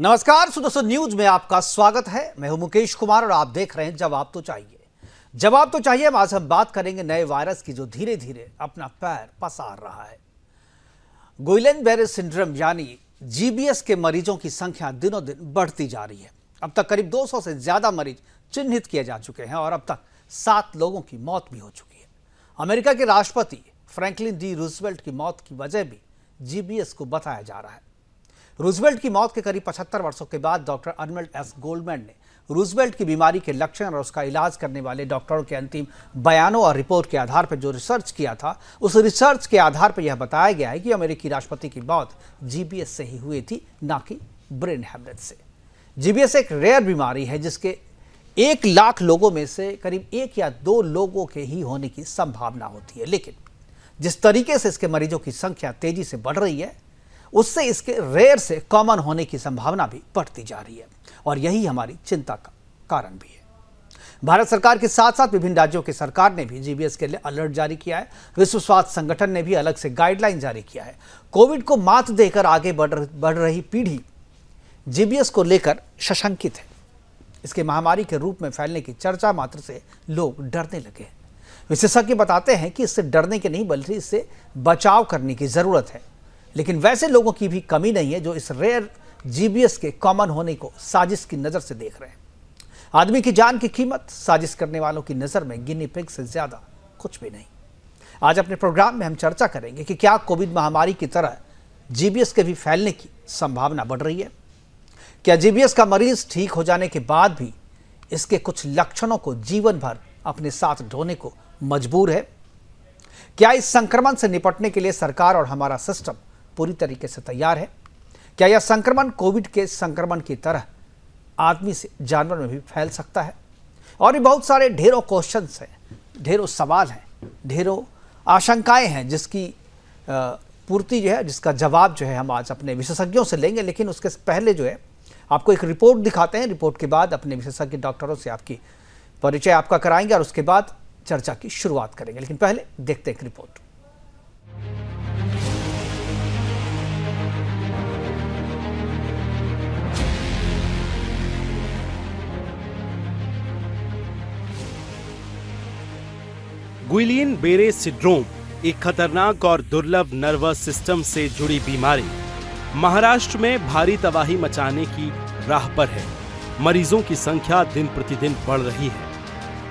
नमस्कार दोस्तों, न्यूज में आपका स्वागत है। मैं हूं मुकेश कुमार और आप देख रहे हैं जवाब तो चाहिए। जवाब तो चाहिए। आज हम बात करेंगे नए वायरस की जो धीरे धीरे अपना पैर पसार रहा है। गुइलेन-बेरे सिंड्रोम यानी जीबीएस के मरीजों की संख्या दिनों दिन बढ़ती जा रही है। अब तक करीब 200 से ज्यादा मरीज चिन्हित किए जा चुके हैं और अब तक 7 लोगों की मौत भी हो चुकी है। अमेरिका के राष्ट्रपति फ्रैंकलिन डी रूजवेल्ट की मौत की वजह भी जीबीएस को बताया जा रहा है। रूजवेल्ट की मौत के करीब 75 वर्षों के बाद डॉक्टर अर्नल्ड एस गोल्डमैन ने रूजवेल्ट की बीमारी के लक्षण और उसका इलाज करने वाले डॉक्टरों के अंतिम बयानों और रिपोर्ट के आधार पर जो रिसर्च किया था, उस रिसर्च के आधार पर यह बताया गया है कि अमेरिकी राष्ट्रपति की मौत जीबीएस से ही हुई थी, ना कि ब्रेन हेमरेज से। जीबीएस एक रेयर बीमारी है जिसके 1 लाख लोगों में से करीब 1 या 2 लोगों के ही होने की संभावना होती है। लेकिन जिस तरीके से इसके मरीजों की संख्या तेजी से बढ़ रही है, उससे इसके रेयर से कॉमन होने की संभावना भी बढ़ती जा रही है और यही हमारी चिंता का कारण भी है। भारत सरकार के साथ साथ विभिन्न राज्यों की सरकार ने भी जीबीएस के लिए अलर्ट जारी किया है। विश्व स्वास्थ्य संगठन ने भी अलग से गाइडलाइन जारी किया है। कोविड को मात देकर आगे बढ़ रही पीढ़ी जीबीएस को लेकर सशंकित है। इसके महामारी के रूप में फैलने की चर्चा मात्र से लोग डरने लगे हैं। विशेषज्ञ बताते हैं कि इससे डरने के नहीं बल्कि इससे बचाव करने की जरूरत है। लेकिन वैसे लोगों की भी कमी नहीं है जो इस रेयर जीबीएस के कॉमन होने को साजिश की नज़र से देख रहे हैं। आदमी की जान की कीमत साजिश करने वालों की नज़र में गिनी पिग से ज़्यादा कुछ भी नहीं। आज अपने प्रोग्राम में हम चर्चा करेंगे कि क्या कोविड महामारी की तरह जीबीएस के भी फैलने की संभावना बढ़ रही है। क्या जीबीएस का मरीज ठीक हो जाने के बाद भी इसके कुछ लक्षणों को जीवन भर अपने साथ ढोने को मजबूर है। क्या इस संक्रमण से निपटने के लिए सरकार और हमारा सिस्टम पूरी तरीके से तैयार है। क्या यह संक्रमण कोविड के संक्रमण की तरह आदमी से जानवर में भी फैल सकता है। और भी बहुत सारे ढेरों क्वेश्चंस हैं, ढेरों सवाल हैं, ढेरों आशंकाएं हैं जिसकी पूर्ति जो है, जिसका जवाब जो है हम आज अपने विशेषज्ञों से लेंगे। लेकिन उसके पहले जो है आपको एक रिपोर्ट दिखाते हैं। रिपोर्ट के बाद अपने विशेषज्ञ डॉक्टरों से आपकी परिचय आपका कराएंगे और उसके बाद चर्चा की शुरुआत करेंगे। लेकिन पहले देखते हैं एक रिपोर्ट। गुइलेन-बेरे सिंड्रोम एक खतरनाक और दुर्लभ नर्वस सिस्टम से जुड़ी बीमारी महाराष्ट्र में भारी तबाही मचाने की राह पर है। मरीजों की संख्या दिन प्रतिदिन बढ़ रही है।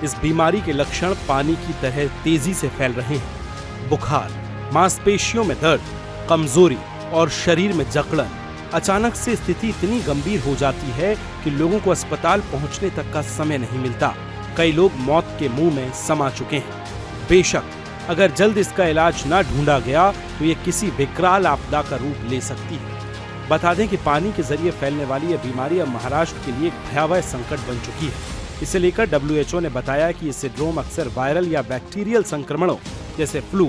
इस बीमारी के लक्षण पानी की तरह तेजी से फैल रहे हैं। बुखार, मांसपेशियों में दर्द, कमजोरी और शरीर में जकड़न। अचानक से स्थिति इतनी गंभीर हो जाती है कि लोगों को अस्पताल पहुंचने तक का समय नहीं मिलता। कई लोग मौत के मुंह में समा चुके हैं। बेशक अगर जल्द इसका इलाज न ढूंढा गया तो ये किसी विकराल आपदा का रूप ले सकती है। बता दें कि पानी के जरिए फैलने वाली यह बीमारी अब महाराष्ट्र के लिए एक भयावह संकट बन चुकी है। इसे लेकर WHO ने बताया कि ये सिंड्रोम अक्सर वायरल या बैक्टीरियल संक्रमणों जैसे फ्लू,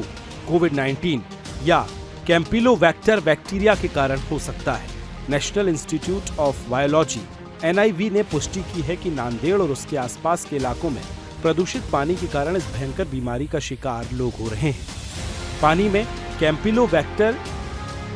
कोविड-19 या कैंपिलोबैक्टर बैक्टीरिया के कारण हो सकता है। नेशनल इंस्टीट्यूट ऑफ वायोलॉजी NIV ने पुष्टि की है कि नांदेड़ और उसके आसपास के इलाकों में प्रदूषित पानी के कारण इस भयंकर बीमारी का शिकार लोग हो रहे हैं। पानी में कैंपिलोबैक्टर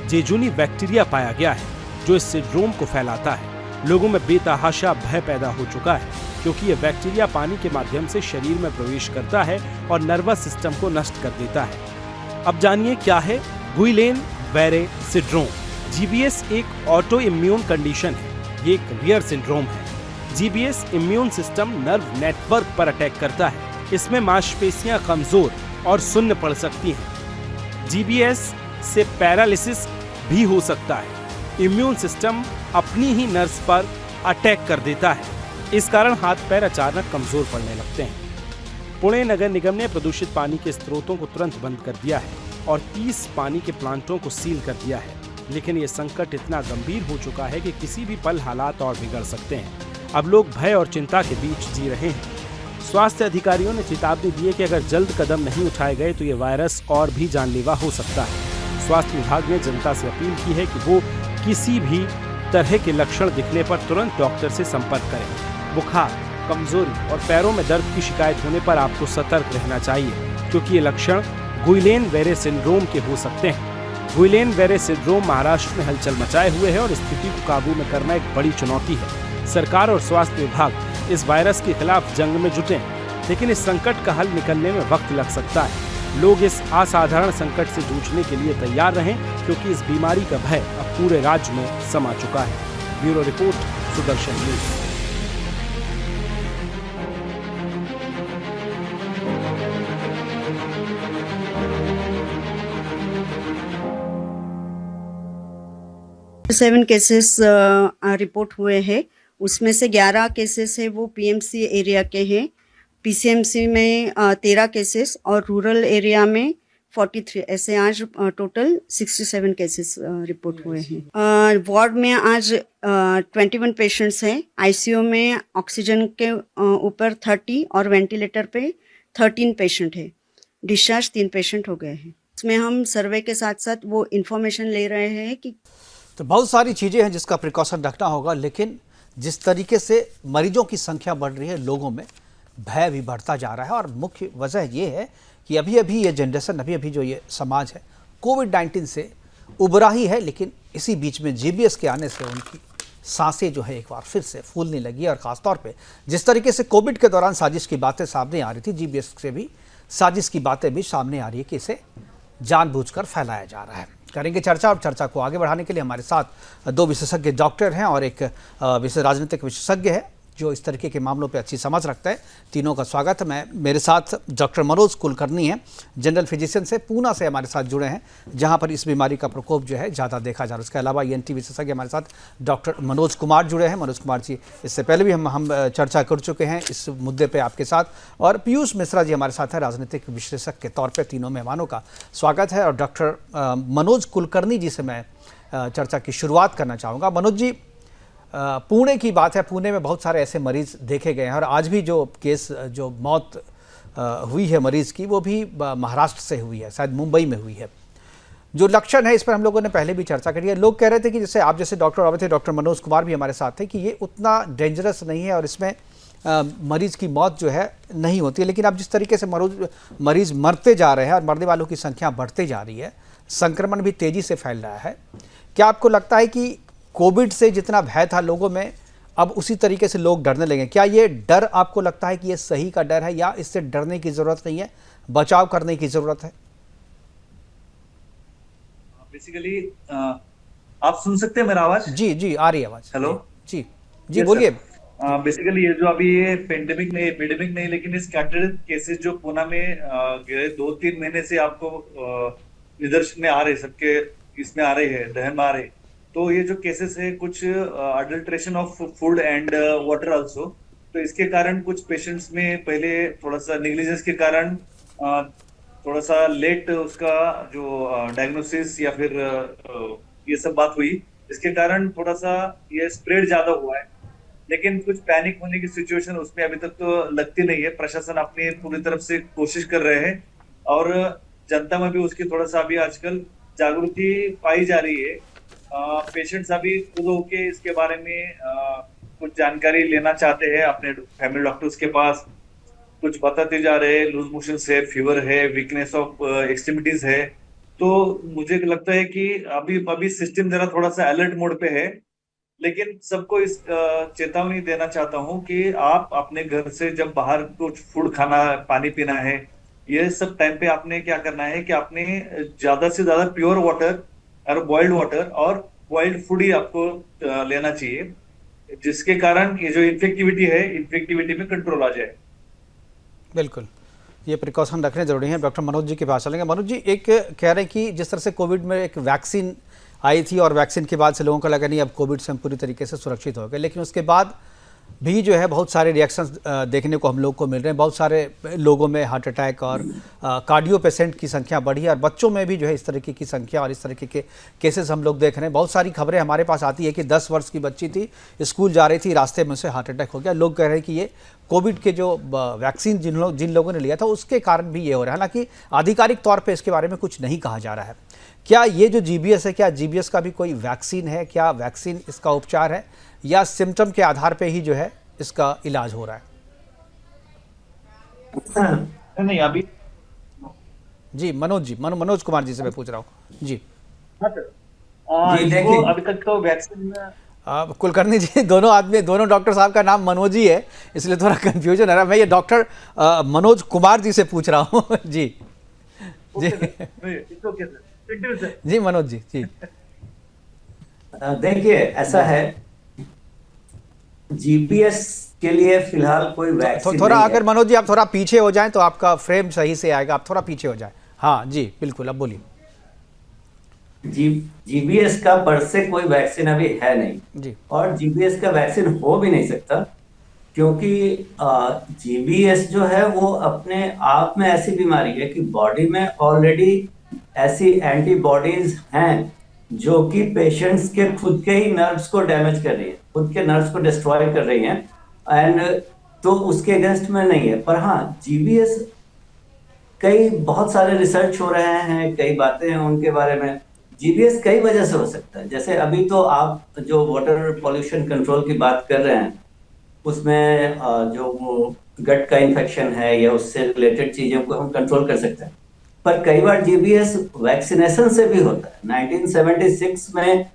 जेजुनी बैक्टीरिया पाया गया है जो इस सिंड्रोम को फैलाता है। लोगों में बेतहाशा भय पैदा हो चुका है क्योंकि यह बैक्टीरिया पानी के माध्यम से शरीर में प्रवेश करता है और नर्वस सिस्टम को नष्ट कर देता है। अब जानिए क्या है गुइलेन-बेरे सिंड्रोम। जीबीएस एक ऑटो इम्यून कंडीशन है। ये एक रेयर सिंड्रोम है। GBS immune system nerve network पर अटैक करता है। इसमें मांसपेशियां कमजोर और सुन्न पड़ सकती हैं। जीबीएस से पैरालिसिस भी हो सकता है। इम्यून सिस्टम अपनी ही नर्व्स पर अटैक कर देता है। इस कारण हाथ पैर अचानक कमजोर पड़ने लगते हैं। पुणे नगर निगम ने प्रदूषित पानी के स्रोतों को तुरंत बंद कर दिया है और 30 पानी के प्लांटों को सील कर दिया है। लेकिन ये संकट इतना गंभीर हो चुका है कि किसी भी पल हालात और बिगड़ सकते हैं। अब लोग भय और चिंता के बीच जी रहे हैं। स्वास्थ्य अधिकारियों ने चेतावनी दी है कि अगर जल्द कदम नहीं उठाए गए तो ये वायरस और भी जानलेवा हो सकता है। स्वास्थ्य विभाग ने जनता से अपील की है कि वो किसी भी तरह के लक्षण दिखने पर तुरंत डॉक्टर से संपर्क करें। बुखार, कमजोरी और पैरों में दर्द की शिकायत होने पर आपको सतर्क रहना चाहिए क्योंकि ये लक्षण गुइलेन-बेरे सिंड्रोम के हो सकते हैं। गुइलेन वेरे सिंड्रोम महाराष्ट्र में हलचल मचाए हुए है और स्थिति को काबू में करना एक बड़ी चुनौती है। सरकार और स्वास्थ्य विभाग इस वायरस के खिलाफ जंग में जुटे हैं, लेकिन इस संकट का हल निकलने में वक्त लग सकता है। लोग इस असाधारण संकट से जूझने के लिए तैयार रहें, क्योंकि इस बीमारी का भय अब पूरे राज्य में समा चुका है। Bureau report, Sudarshan news. Seven cases report हुए हैं, उसमें से 11 केसेस है वो पीएमसी एरिया के हैं। पीसीएमसी में 13 केसेस और रूरल एरिया में 43, ऐसे आज टोटल 67 केसेस रिपोर्ट हुए हैं। वार्ड में आज 21 पेशेंट्स हैं। आईसीयू में ऑक्सीजन के ऊपर 30 और वेंटिलेटर पे 13 पेशेंट है। डिस्चार्ज 3 पेशेंट हो गए हैं। इसमें हम सर्वे के साथ साथ वो इन्फॉर्मेशन ले रहे हैं कि तो बहुत सारी चीज़ें हैं जिसका प्रिकॉशन रखना होगा, लेकिन जिस तरीके से मरीजों की संख्या बढ़ रही है, लोगों में भय भी बढ़ता जा रहा है। और मुख्य वजह ये है कि अभी अभी ये जनरेशन, अभी अभी जो ये समाज है, कोविड-19 से उबरा ही है, लेकिन इसी बीच में जीबीएस के आने से उनकी सांसें जो है एक बार फिर से फूलने लगी। और ख़ासतौर पे जिस तरीके से कोविड के दौरान साजिश की बातें सामने आ रही थी, जीबीएस से भी साजिश की बातें भी सामने आ रही है कि इसे जानबूझकर फैलाया जा रहा है। करेंगे चर्चा, और चर्चा को आगे बढ़ाने के लिए हमारे साथ 2 विशेषज्ञ डॉक्टर हैं और एक राजनीतिक विशेषज्ञ है जो इस तरीके के मामलों पे अच्छी समझ रखता है। तीनों का स्वागत है। मेरे साथ डॉक्टर मनोज कुलकर्णी हैं, जनरल फिजिशियन से पूना से हमारे साथ जुड़े हैं, जहां पर इस बीमारी का प्रकोप जो है ज़्यादा देखा जा रहा है। उसके अलावा ENT विशेषज्ञ हमारे साथ डॉक्टर मनोज कुमार जुड़े हैं। मनोज कुमार जी, इससे पहले भी हम चर्चा कर चुके हैं इस मुद्दे पर आपके साथ। और पीयूष मिश्रा जी हमारे साथ हैं, राजनीतिक विश्लेषक के तौर पर। तीनों मेहमानों का स्वागत है। और डॉक्टर मनोज कुलकर्णी जी से मैं चर्चा की शुरुआत करना चाहूँगा। मनोज जी, पुणे की बात है, पुणे में बहुत सारे ऐसे मरीज देखे गए हैं और आज भी जो केस, जो मौत हुई है मरीज की, वो भी महाराष्ट्र से हुई है, शायद मुंबई में हुई है। जो लक्षण है, इस पर हम लोगों ने पहले भी चर्चा करी है। लोग कह रहे थे कि जैसे आप जैसे डॉक्टर और थे, डॉक्टर मनोज कुमार भी हमारे साथ थे, कि ये उतना डेंजरस नहीं है और इसमें मरीज की मौत जो है नहीं होती है। लेकिन अब जिस तरीके से मरीज मरते जा रहे हैं और मरने वालों की संख्या बढ़ते जा रही है, संक्रमण भी तेजी से फैल रहा है, क्या आपको लगता है कि कोविड से जितना भय था लोगों में, अब उसी तरीके से लोग डरने लगे? क्या ये डर आपको लगता है कि ये सही का डर है, या इससे डरने की जरूरत नहीं है, बचाव करने की जरूरत है? बेसिकली आप सुन सकते हैं मेरा आवाज? जी जी, आ रही है आवाज। हेलो जी जी, बोलिए। बेसिकली ये जो अभी ये पेंडेमिक नहीं लेकिन ये स्कैटर्ड केसेस जो पुणे में 2-3 महीने से आपको निदर्शन में आ रहे, सबके इसमें आ रहे हैं, दहन में आ रहे। तो ये जो केसेस है, कुछ adulteration of food and water also, तो इसके कारण कुछ पेशेंट्स में पहले थोड़ा सा नेग्लिजेंस के कारण थोड़ा सा लेट उसका जो डायग्नोसिस या फिर ये सब बात हुई, इसके कारण थोड़ा सा ये स्प्रेड ज्यादा हुआ है। लेकिन कुछ पैनिक होने की सिचुएशन उसमें अभी तक तो लगती नहीं है। प्रशासन अपनी पूरी तरफ से कोशिश कर रहे हैं और जनता में भी उसकी थोड़ा सा अभी आजकल जागृति पाई जा रही है। पेशेंट्स अभी खुद होके इसके बारे में कुछ जानकारी लेना चाहते हैं अपने फैमिली डॉक्टर्स के पास। कुछ बताते जा रहे हैं, लूज मोशन है, फीवर है, वीकनेस ऑफ एक्सट्रीमिटीज है। तो मुझे लगता है कि अभी सिस्टम जरा थोड़ा सा अलर्ट मोड पे है। लेकिन सबको इस चेतावनी देना चाहता हूं कि आप अपने घर से जब बाहर कुछ फूड खाना, पानी पीना है, ये सब टाइम पे आपने क्या करना है कि आपने ज्यादा से ज्यादा प्योर वाटर और बॉइल्ड वाटर और बॉइल्ड फूड ही आपको लेना चाहिए, जिसके कारण ये जो इन्फेक्टिविटी है, इन्फेक्टिविटी में कंट्रोल आ जाए। बिल्कुल, ये प्रिकॉशन रखने जरूरी है। डॉक्टर मनोज जी के पास चलेंगे। मनोज जी, एक कह रहे हैं कि जिस तरह से कोविड में एक वैक्सीन आई थी और वैक्सीन के बाद से लोगों को लगा नहीं अब कोविड से हम पूरी तरीके से सुरक्षित हो गए, लेकिन उसके बाद भी जो है बहुत सारे रिएक्शंस देखने को हम लोग को मिल रहे हैं। बहुत सारे लोगों में हार्ट अटैक और कार्डियो पेशेंट की संख्या बढ़ी है और बच्चों में भी जो है इस तरीके की संख्या और इस तरीके के केसेस हम लोग देख रहे हैं। बहुत सारी खबरें हमारे पास आती है कि 10 वर्ष की बच्ची थी, स्कूल जा रही थी, रास्ते में से हार्ट अटैक हो गया। लोग कह रहे हैं कि ये कोविड के जो वैक्सीन जिन लोगों ने लिया था उसके कारण भी ये हो रहा है। हालांकि आधिकारिक तौर पर इसके बारे में कुछ नहीं कहा जा रहा है। क्या ये जो GBS है, क्या GBS का भी कोई वैक्सीन है? क्या वैक्सीन इसका उपचार है या सिम्टम के आधार पे ही जो है इसका इलाज हो रहा है? नहीं, अभी जी मनोज जी, मनोज कुमार जी से मैं पूछ रहा हूँ जी। हाँ सर। जी इसको देखिए। अभी तक तो वैक्सीन। कुलकर्णी जी, दोनों डॉक्टर साहब का नाम मनोज ही है, इसलिए थोड़ा कंफ्यूजन है रहा। मैं ये डॉक्टर मनोज कुमार जी से पूछ रहा हूँ जी। जी okay sir, it's okay sir, thank sir. जी मनोज जी जी देखिए ऐसा जी। है, जीपीएस के लिए फिलहाल कोई वैक्सीन थोड़ा नहीं है। अगर मनोज जी आप थोड़ा पीछे हो जाएं तो आपका फ्रेम सही से आएगा। आप थोड़ा पीछे हो जाएं। हाँ जी बिल्कुल, अब बोलिए। जी, जीबीएस का पर से कोई वैक्सीन अभी है नहीं, जी और जीबीएस का वैक्सीन हो भी नहीं सकता, क्योंकि जीबीएस जो है वो अपने आप में ऐसी बीमारी है कि बॉडी में ऑलरेडी ऐसी एंटीबॉडीज हैं जो कि पेशेंट्स के खुद के ही नर्व्स को डैमेज कर रही है, खुद के नर्व्स को डिस्ट्रॉय कर रही हैं, एंड तो उसके अगेंस्ट में नहीं है। पर हाँ, जीबीएस कई बहुत सारे रिसर्च हो रहे हैं, कई बातें हैं उनके बारे में। जीबीएस कई वजह से हो सकता है, जैसे अभी तो आप जो वाटर पॉल्यूशन कंट्रोल की बात कर रहे हैं, उसमें जो वो गट का इन्फेक्शन है या उससे रिलेटेड चीजों को हम कंट्रोल कर सकते हैं। पर कई बार जीबीएस वैक्सीनेशन से भी होता है। 1976 में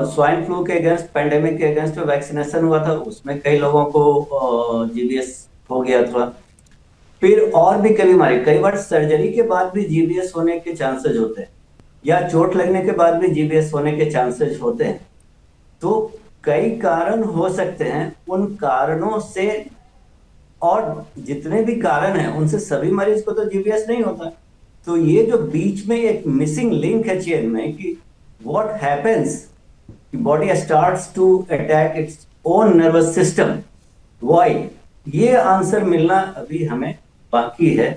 स्वाइन फ्लू के अगेंस्ट, पेंडेमिक के अगेंस्ट वैक्सीनेशन हुआ था, उसमें कई लोगों को जीबीएस हो गया था। फिर और भी कई बीमारी, कई बार सर्जरी के बाद भी जीबीएस होने के चांसेस होते हैं, या चोट लगने के बाद भी जीबीएस होने के चांसेस होते हैं। तो कई कारण हो सकते हैं, उन कारणों से, और जितने भी कारण हैं उनसे सभी मरीज को तो जीबीएस नहीं होता। तो ये जो बीच में एक मिसिंग लिंक है चेन में, कि what happens, body starts to attack its own nervous system, why, ये आंसर मिलना अभी हमें बाकी है,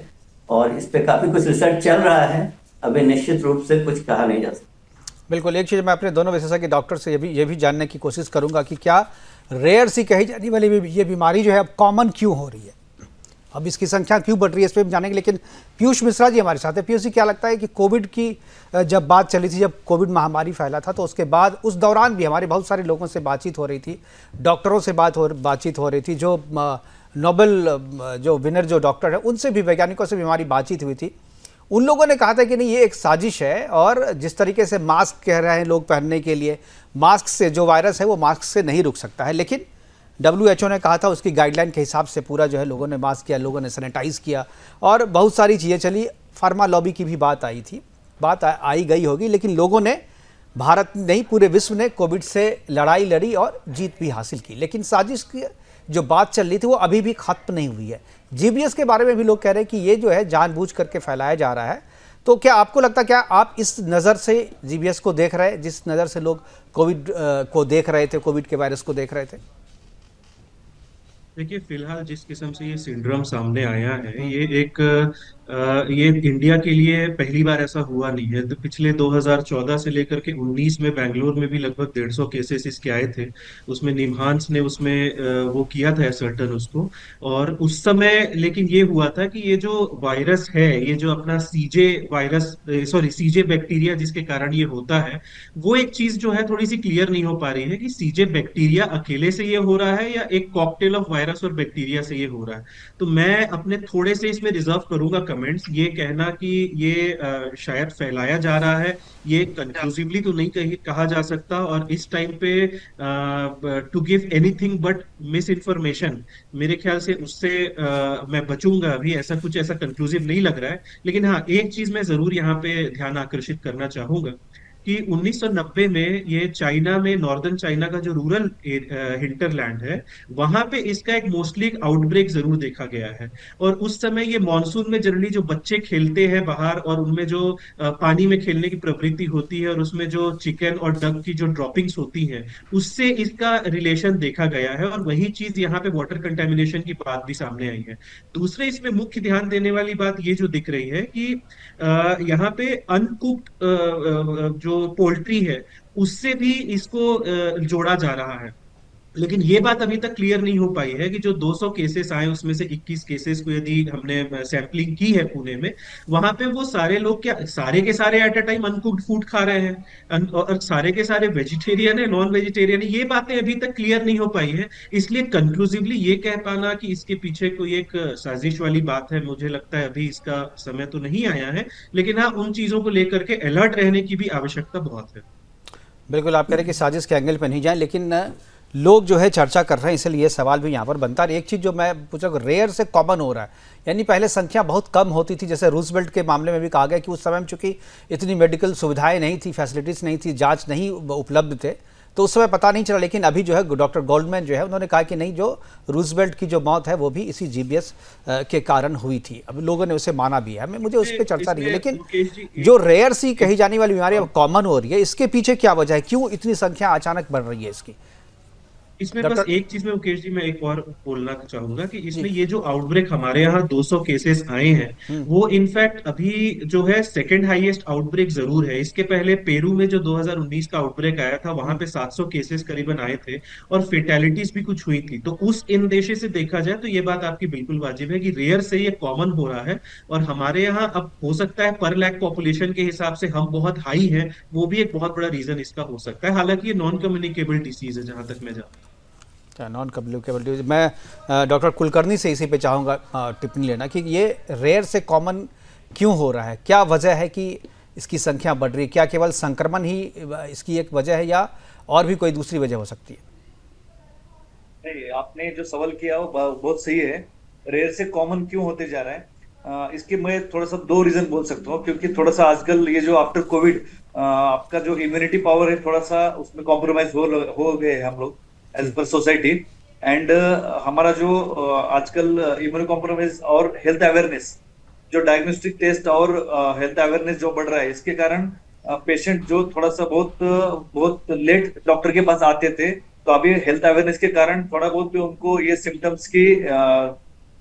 और इस पे काफी कुछ रिसर्च चल रहा है। अभी निश्चित रूप से कुछ कहा नहीं जा सकता। बिल्कुल। एक चीज़ मैं अपने दोनों विशेषज्ञ डॉक्टर से ये भी जानने की कोशिश करूंगा कि क्या रेयर सी कही जाने वाली ये बीमारी जो है अब कॉमन क्यों हो रही है, अब इसकी संख्या क्यों बढ़ रही है, इस पर हम जानेंगे। लेकिन पीयूष मिश्रा जी हमारे साथ है। पीयूष जी, क्या लगता है कि कोविड की जब बात चली थी, जब कोविड महामारी फैला था, तो उसके बाद उस दौरान भी हमारे बहुत सारे लोगों से बातचीत हो रही थी, डॉक्टरों से बातचीत हो रही थी, जो नोबेल जो विनर जो डॉक्टर है उनसे भी, वैज्ञानिकों से भी हमारी बातचीत हुई थी। उन लोगों ने कहा था कि नहीं, ये एक साजिश है, और जिस तरीके से मास्क कह रहे हैं लोग पहनने के लिए, मास्क से जो वायरस है वो मास्क से नहीं रुक सकता है। लेकिन WHO ने कहा था, उसकी गाइडलाइन के हिसाब से पूरा जो है लोगों ने मास्क किया, लोगों ने सैनिटाइज किया, और बहुत सारी चीज़ें चली। फार्मा लॉबी की भी बात आई थी, बात आई गई होगी, लेकिन लोगों ने, भारत नहीं पूरे विश्व ने कोविड से लड़ाई लड़ी और जीत भी हासिल की। लेकिन साजिश की जो बात चल रही थी वो अभी भी खत्म नहीं हुई है। जीबीएस के बारे में भी लोग कह रहे हैं कि ये जो है जानबूझ करके फैलाया जा रहा है। तो क्या आपको लगता है, क्या आप इस नज़र से जीबीएस को देख रहे हैं, जिस नज़र से लोग कोविड को देख रहे थे, कोविड के वायरस को देख रहे थे? देखिए, फिलहाल जिस किस्म से ये सिंड्रोम सामने आया है, ये इंडिया के लिए पहली बार ऐसा हुआ नहीं है। तो पिछले 2014 से लेकर के 19 में बेंगलोर में भी लगभग 150 केसेस इसके आए थे। उसमें निमहांस ने वो किया था सर्टन उसको। और उस समय लेकिन ये हुआ था कि ये जो वायरस है, ये जो अपना सीजे वायरस, सॉरी सीजे बैक्टीरिया जिसके कारण ये होता है, वो एक चीज जो है थोड़ी सी क्लियर नहीं हो पा रही है कि सीजे बैक्टीरिया अकेले से ये हो रहा है या एक कॉकटेल ऑफ वायरस और बैक्टीरिया से ये हो रहा है। तो मैं अपने थोड़े से इसमें रिजर्व करूंगा कमेंट्स। ये कहना कि ये शायद फैलाया जा रहा है, ये कंक्लूसिवली तो नहीं कहा जा सकता। और इस टाइम पे to give anything but misinformation, मेरे ख्याल से उससे मैं बचूंगा। अभी ऐसा कंक्लूसिव नहीं लग रहा है। लेकिन हाँ, एक चीज मैं जरूर यहाँ पे ध्यान आकर्षित करना चाहूंगा कि 1990 में ये चाइना में, नॉर्दर्न चाइना का जो रूरल हिंटरलैंड है, वहां पे इसका एक मोस्टली आउटब्रेक जरूर देखा गया है। और उस समय ये मानसून में जनरली जो बच्चे खेलते हैं बाहर, और उनमें जो पानी में खेलने की प्रवृत्ति होती है, और उसमें जो चिकन और डक की जो ड्रॉपिंग्स होती हैं, उससे इसका रिलेशन देखा गया है। और वही चीज यहाँ पे वाटर कंटेमिनेशन की बात भी सामने आई है। दूसरे इसमें मुख्य ध्यान देने वाली बात ये जो दिख रही है कि यहाँ पे अनकुक्ड जो पोल्ट्री है, उससे भी इसको जोड़ा जा रहा है। लेकिन ये बात अभी तक क्लियर नहीं हो पाई है कि जो 200 केसेस आए उसमें से 21 केसेस को यदि हमने सैंपलिंग की है पुणे में, वहां पे वो सारे लोग क्या सारे के सारे at a time uncooked food खा रहे हैं, और सारे के सारे वेजिटेरियन है नॉन वेजिटेरियन है, ये बातें अभी तक क्लियर नहीं हो पाई है। इसलिए कंक्लूसिवली ये कह पाना कि इसके पीछे कोई एक साजिश वाली बात है, मुझे लगता है अभी इसका समय तो नहीं आया है। लेकिन हाँ, उन चीजों को लेकर के अलर्ट रहने की भी आवश्यकता बहुत है। बिल्कुल, आप कह रहे हैं कि साजिश के एंगल पर नहीं जाएं, लेकिन लोग जो है चर्चा कर रहे हैं, इसलिए ये सवाल भी यहाँ पर बनता है। एक चीज़ जो मैं पूछा, रेयर से कॉमन हो रहा है, यानी पहले संख्या बहुत कम होती थी, जैसे रूजवेल्ट के मामले में भी कहा गया कि उस समय में चूंकि इतनी मेडिकल सुविधाएं नहीं थी, फैसिलिटीज़ नहीं थी, जांच नहीं उपलब्ध थे, तो उस समय पता नहीं चला। लेकिन अभी जो है डॉक्टर गोल्डमैन जो है उन्होंने कहा कि नहीं, जो रूजवेल्ट की जो मौत है वो भी इसी GBS के कारण हुई थी। अब लोगों ने उसे माना भी है, मुझे उस पर चर्चा नहीं है। लेकिन जो रेयर सी कही जाने वाली बीमारी अब कॉमन हो रही है, इसके पीछे क्या वजह है, क्यों इतनी संख्या अचानक बढ़ रही है इसकी? इसमें बस एक चीज में मुकेश जी, मैं एक और बोलना चाहूंगा कि इसमें ये जो आउटब्रेक हमारे यहाँ 200 केसेस आए हैं, वो इनफैक्ट अभी जो है सेकंड हाईएस्ट आउटब्रेक जरूर है। इसके पहले पेरू में जो 2019 का आउटब्रेक आया था, वहां पे 700 केसेस करीबन आए थे और फेटेलिटीज भी कुछ हुई थी। तो उस इंदेशे से देखा जाए तो ये बात आपकी बिल्कुल वाजिब है कि रेयर से ये कॉमन हो रहा है। और हमारे यहाँ अब हो सकता है पर लाख पॉपुलेशन के हिसाब से हम बहुत हाई हैं, वो भी एक बहुत बड़ा रीजन इसका हो सकता है। हालांकि ये नॉन कम्युनिकेबल डिसीज है जहां तक मैं जानता हूं। Non communicable disease. मैं डॉक्टर कुलकर्णी से इसी पे चाहूँगा टिप्पणी लेना कि ये रेयर से कॉमन क्यों हो रहा है, क्या वजह है कि इसकी संख्या बढ़ रही है? क्या केवल संक्रमण ही इसकी एक वजह है या और भी कोई दूसरी वजह हो सकती है? नहीं, आपने जो सवाल किया वो बहुत सही है। रेयर से कॉमन क्यों होते जा रहा है, इसके मैं थोड़ा सा 2 रीजन बोल सकता हूँ। क्योंकि थोड़ा सा आजकल ये जो आफ्टर कोविड आपका जो इम्यूनिटी पावर है थोड़ा सा उसमें कॉम्प्रोमाइज हो गए हम लोग एज पर सोसाइटी। एंड हमारा जो आजकल इम्यूनो कॉम्प्रोमाइज और हेल्थ अवेयरनेस, जो डायग्नोस्टिक टेस्ट और हेल्थ अवेयरनेस जो बढ़ रहा है, इसके कारण पेशेंट जो थोड़ा सा बहुत लेट डॉक्टर के पास आते थे, तो अभी हेल्थ अवेयरनेस के कारण थोड़ा बहुत भी उनको ये सिम्टम्स की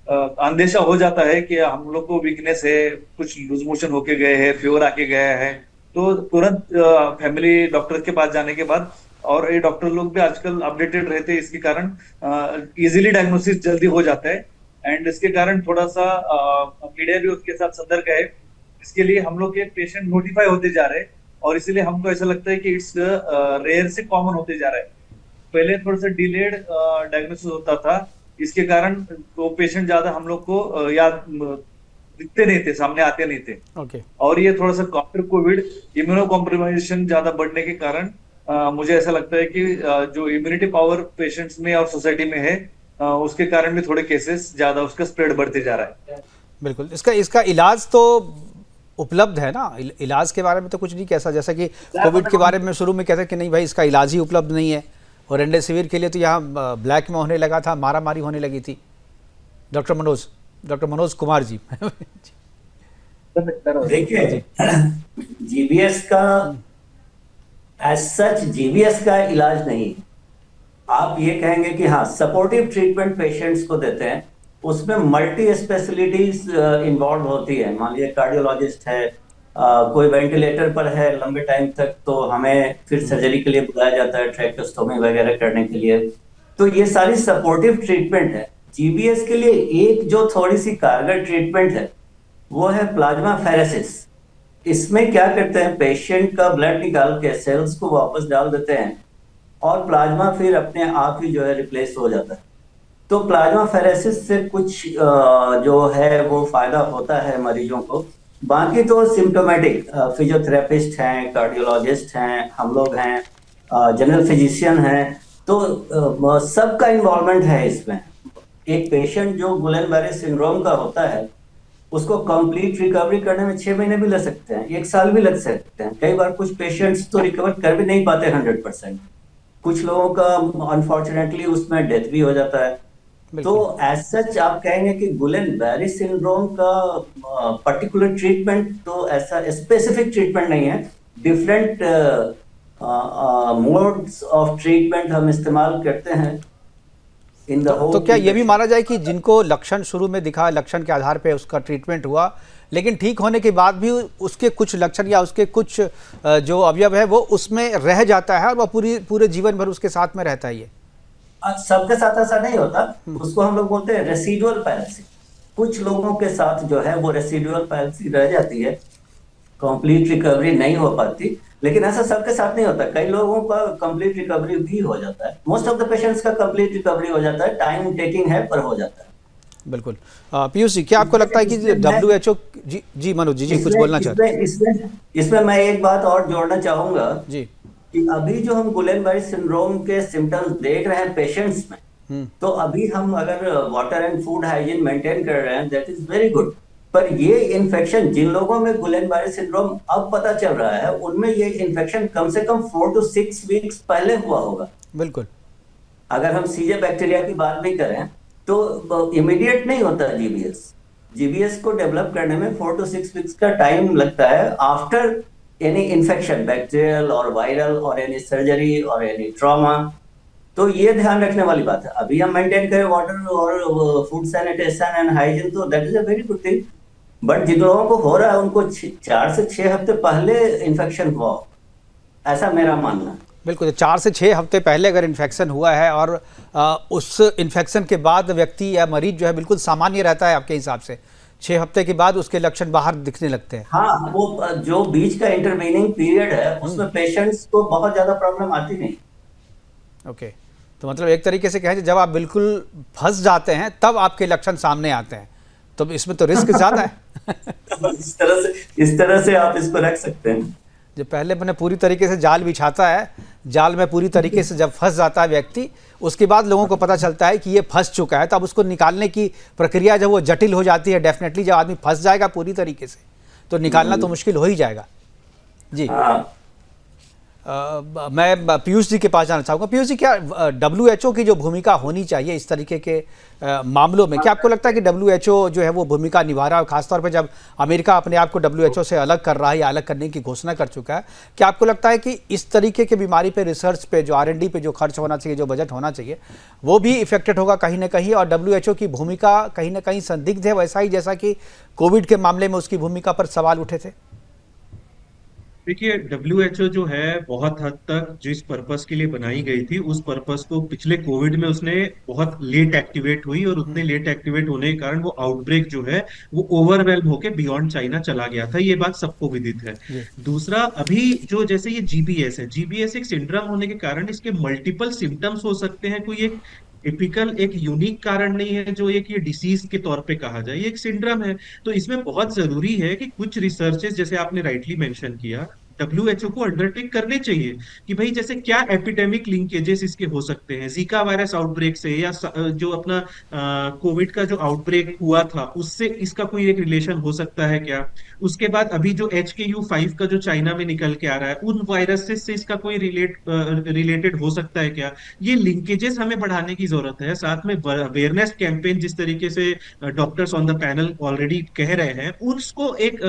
अंदेशा हो जाता है कि हम लोग को वीकनेस है, कुछ लूज मोशन होके गए हैं, फीवर आके गया है, तो तुरंत फैमिली डॉक्टर के पास जाने के बाद, और ये डॉक्टर लोग भी आजकल अपडेटेड रहते हैं, इसके कारण इजीली डायग्नोसिस जल्दी हो जाता है। एंड इसके कारण थोड़ा सा मीडिया भी उसके साथ सतर्क है। इसके लिए हम लोग के पेशेंट नोटिफाई होते जा रहे हैं, और इसीलिए हमको ऐसा लगता है कि इट्स रेयर से कॉमन होते जा रहा है। पहले थोड़ा सा डिलेड डायग्नोसिस होता था, इसके कारण तो पेशेंट ज्यादा हम लोग को याद दिखते नहीं थे, सामने आते नहीं थे। ओके। और ये थोड़ा सा आफ्टर कोविड इम्यूनो कॉम्प्रोमाइजेशन ज्यादा बढ़ने के कारण मुझे ऐसा लगता है कि जो इम्यूनिटी पावर पेशेंट्स में और सोसाइटी में है, उसके कारण भी थोड़े केसेस ज्यादा उसका स्प्रेड बढ़ते जा रहा है। बिल्कुल, इसका इलाज तो उपलब्ध है ना? इलाज के बारे में तो कुछ नहीं कैसा, जैसा कि कोविड के बारे में शुरू में कहते कि नहीं भाई इसका इलाज ही उपलब्ध नहीं है, और रेमडेसिविर के लिए तो यहाँ ब्लैक में होने लगा था, मारामारी होने लगी थी। डॉक्टर मनोज कुमार जी। देखिए, GBS का एज सच GBS का इलाज नहीं। आप ये कहेंगे कि हाँ, सपोर्टिव ट्रीटमेंट पेशेंट्स को देते हैं, उसमें मल्टी स्पेशलिटीज इन्वॉल्व होती है। मान लीजिए कार्डियोलॉजिस्ट है, कोई वेंटिलेटर पर है लंबे टाइम तक, तो हमें फिर सर्जरी के लिए बुलाया जाता है, ट्रैक्टोस्टोमी वगैरह करने के लिए। तो ये सारी सपोर्टिव ट्रीटमेंट है। GBS के लिए एक जो थोड़ी सी कारगर ट्रीटमेंट है वो है प्लाज्मा फेरेसिस। इसमें क्या करते हैं, पेशेंट का ब्लड निकाल के सेल्स को वापस डाल देते हैं और प्लाज्मा फिर अपने आप ही जो है रिप्लेस हो जाता है। तो प्लाज्मा फेरेसिस से कुछ जो है वो फायदा होता है मरीजों को। बाकी तो सिम्टोमेटिक फिजियोथेरेपिस्ट हैं, कार्डियोलॉजिस्ट हैं, हम लोग हैं, जनरल फिजिशियन हैं, तो सबका इन्वॉल्वमेंट है इसमें। एक पेशेंट जो गुलेन-बेरी सिंड्रोम का होता है, उसको कंप्लीट रिकवरी करने में 6 महीने भी लग सकते हैं, 1 साल भी लग सकते हैं। कई बार कुछ पेशेंट्स तो रिकवर कर भी नहीं पाते 100%। कुछ लोगों का अनफॉर्चुनेटली उसमें डेथ भी हो जाता है। तो एज सच आप कहेंगे कि गुलेन-बेरी सिंड्रोम का पर्टिकुलर ट्रीटमेंट तो ऐसा स्पेसिफिक ट्रीटमेंट नहीं है। डिफरेंट मोड्स ऑफ ट्रीटमेंट हम इस्तेमाल करते हैं इन द होप। तो क्या ये भी माना जाए कि जिनको लक्षण शुरू में दिखा, लक्षण के आधार पे उसका ट्रीटमेंट हुआ, लेकिन ठीक होने के बाद भी उसके कुछ लक्षण या उसके कुछ जो अवयव है वो उसमें रह जाता है और वह पूरे जीवन भर उसके साथ में रहता है? ये सबके साथ ऐसा नहीं होता, उसको हम लोग बोलते हैं रेसिडुअल पैल्सी। कुछ लोगों के साथ जो है वो रेसिडुअल पैल्सी रह जाती है, कंप्लीट रिकवरी नहीं हो पाती, लेकिन ऐसा सबके साथ नहीं होता। कई लोगों का कंप्लीट रिकवरी भी हो जाता है। मोस्ट ऑफ द पेशेंट्स का कंप्लीट रिकवरी हो जाता है, टाइम टेकिंग है पर हो जाता है। बिल्कुल। पीयूष जी, क्या आपको लगता है कि WHO, जी मनोज जी कुछ बोलना चाहते हैं? इसमें मैं एक बात और जोड़ना चाहूंगा जी। कि अभी जो हम गुलेन-बारी सिंड्रोम के सिम्टम्स देख रहे हैं पेशेंट्स में, तो अभी हम अगर water and food hygiene maintain कर रहे हैं, दैट इज वेरी गुड। पर ये इन्फेक्शन जिन लोगों में गुलेन-बारी सिंड्रोम अब पता चल रहा है, उनमें ये इन्फेक्शन कम से कम 4 to 6 वीक्स पहले हुआ होगा। बिल्कुल। अगर हम सीजे बैक्टीरिया की बात भी करें तो इमीडिएट नहीं होता जीबीएस को डेवलप करने में 4 to 6 वीक्स का टाइम लगता है आफ्टर एनी इन्फेक्शन, बैक्टीरियल और वायरल और एनी सर्जरी और एनी ट्रॉमा। तो ये ध्यान रखने वाली बात है। अभी हम मेंटेन करें वाटर और फूड सैनिटेशन एंड हाइजीन, तो that is a very good thing. But जिन लोगों को हो रहा है उनको 4 से 6 हफ्ते पहले इन्फेक्शन हुआ, ऐसा मेरा मानना है। बिल्कुल, 4 से 6 हफ्ते पहले अगर इन्फेक्शन हुआ है और उस इन्फेक्शन के बाद व्यक्ति या मरीज जो है बिल्कुल सामान्य रहता है, आपके हिसाब से 6 हफ्ते के बाद उसके लक्षण बाहर दिखने लगते हैं? हाँ, वो जो बीच का इंटरवीनिंग पीरियड है उसमें पेशेंट्स को बहुत ज्यादा प्रॉब्लम आती नहीं। ओके, तो मतलब एक तरीके से कहें जब आप बिल्कुल फंस जाते हैं तब आपके लक्षण सामने आते हैं, तो इसमें तो रिस्क ज्यादा है। इस तरह से आप इसको रख सकते हैं। जो पहले मैंने पूरी तरीके से जाल बिछाता है, जाल में पूरी तरीके से जब फंस जाता है व्यक्ति, उसके बाद लोगों को पता चलता है कि ये फंस चुका है, तो अब उसको निकालने की प्रक्रिया जब वो जटिल हो जाती है, डेफिनेटली जब आदमी फंस जाएगा पूरी तरीके से तो निकालना तो मुश्किल हो ही जाएगा। जी। मैं पीयूष जी के पास जाना चाहूँगा। पीयूष जी, क्या WHO की जो भूमिका होनी चाहिए इस तरीके के मामलों में, क्या आपको लगता है कि WHO जो है वो भूमिका निभा रहा है? खासतौर पे जब अमेरिका अपने आप को WHO से अलग कर रहा है या अलग करने की घोषणा कर चुका है, क्या आपको लगता है कि इस तरीके के बीमारी पे रिसर्च पे जो R&D पे जो खर्च होना चाहिए, जो बजट होना चाहिए, वो भी इफेक्टेड होगा कहीं ना कहीं, और WHO की भूमिका कहीं ना कहीं संदिग्ध है, वैसा ही जैसा कि कोविड के मामले में उसकी भूमिका पर सवाल उठे थे? देखिए, WHO जो है बहुत हद तक जिस पर्पस के लिए बनाई गई थी उस पर्पस को पिछले कोविड में उसने बहुत लेट एक्टिवेट हुई, और उतने लेट एक्टिवेट होने के कारण वो आउटब्रेक जो है वो ओवरवेल्म होके बियॉन्ड चाइना चला गया था। ये बात सबको विदित है। दूसरा, अभी जो जैसे ये जीबीएस है, जीबीएस एक सिंड्रोम होने के कारण इसके मल्टीपल सिम्टम्स हो सकते हैं। कोई एक टिपिकल एक यूनिक कारण नहीं है जो एक ये डिसीज के तौर पे कहा जाए, ये एक सिंड्रोम है। तो इसमें बहुत जरूरी है कि कुछ रिसर्चेस, जैसे आपने राइटली मेंशन किया, WHO को अंडरटेक करने चाहिए कि भाई जैसे क्या एपिडेमिक लिंकेजेस इसके हो सकते हैं, जीका वायरस आउटब्रेक से या जो अपना कोविड का जो आउटब्रेक हुआ था उससे इसका कोई एक रिलेशन हो सकता है क्या। उसके बाद अभी जो HKU5 का जो चाइना में निकल के आ रहा है, उन वायरसेस से इसका कोई रिलेटेड हो सकता है क्या। ये लिंकेजेस हमें बढ़ाने की जरूरत है। साथ में अवेयरनेस कैंपेन जिस तरीके से doctors on the panel already कह रहे हैं, उसको एक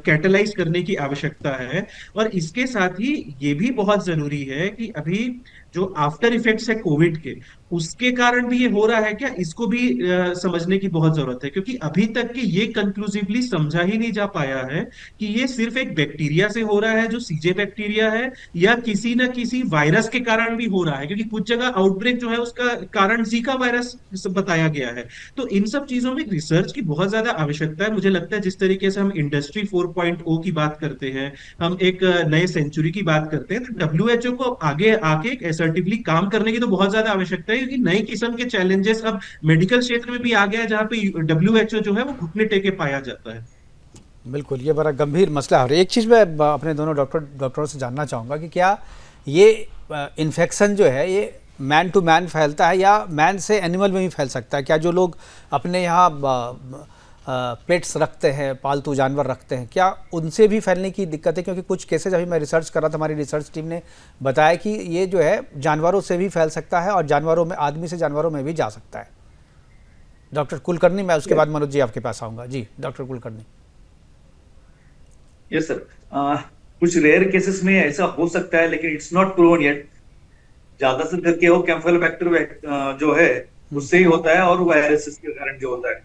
कैटलाइज करने की आवश्यकता है। और इसके साथ ही ये भी बहुत जरूरी है कि अभी जो आफ्टर इफेक्ट्स है कोविड के, उसके कारण भी ये हो रहा है क्या, इसको भी समझने की बहुत जरूरत है। क्योंकि अभी तक के ये कंक्लूसिवली समझा ही नहीं जा पाया है कि ये सिर्फ एक बैक्टीरिया से हो रहा है जो सीजे बैक्टीरिया है, या किसी न किसी वायरस के कारण भी हो रहा है। क्योंकि कुछ जगह आउटब्रेक जो है उसका कारण जीका वायरस बताया गया है। तो इन सब चीजों में रिसर्च की बहुत ज्यादा आवश्यकता है। मुझे लगता है जिस तरीके से हम इंडस्ट्री 4.0 की बात करते हैं, हम एक नए सेंचुरी की बात करते हैं, तो WHO को आगे आके एक असर्टिवली काम करने की तो बहुत ज्यादा आवश्यकता है। क्योंकि नई किस्म के चैलेंजेस अब मेडिकल क्षेत्र में भी आ गया है, जहां पे WHO जो है वो घुटने टेके पाया जाता है। बिल्कुल, ये बड़ा गंभीर मसला है। और एक चीज़ मैं अपने दोनों डॉक्टरों से जानना चाहूँगा कि क्या ये इन्फेक्शन जो है ये मैन टू मैन फैलता है या मैन से एनिमल में भी फैल सकता है? क्या जो लोग अपने यहाँ पेट्स रखते हैं, पालतू जानवर रखते हैं, क्या उनसे भी फैलने की दिक्कत है? क्योंकि कुछ केसेज अभी मैं रिसर्च कर रहा था, हमारी रिसर्च टीम ने बताया कि ये जो है जानवरों से भी फैल सकता है और जानवरों में, आदमी से जानवरों में भी जा सकता है। डॉक्टर कुलकर्णी, मैं उसके बाद मनोज जी आपके पास आऊँगा। जी डॉक्टर कुलकर्णी। यस सर, कुछ रेयर केसेस में ऐसा हो सकता है, लेकिन इट्स नॉट प्रूवन येट। ज्यादा से करके वो कैम्फिलोबैक्टर जो है उससे ही होता है, और वायरसेस के कारण जो होता है।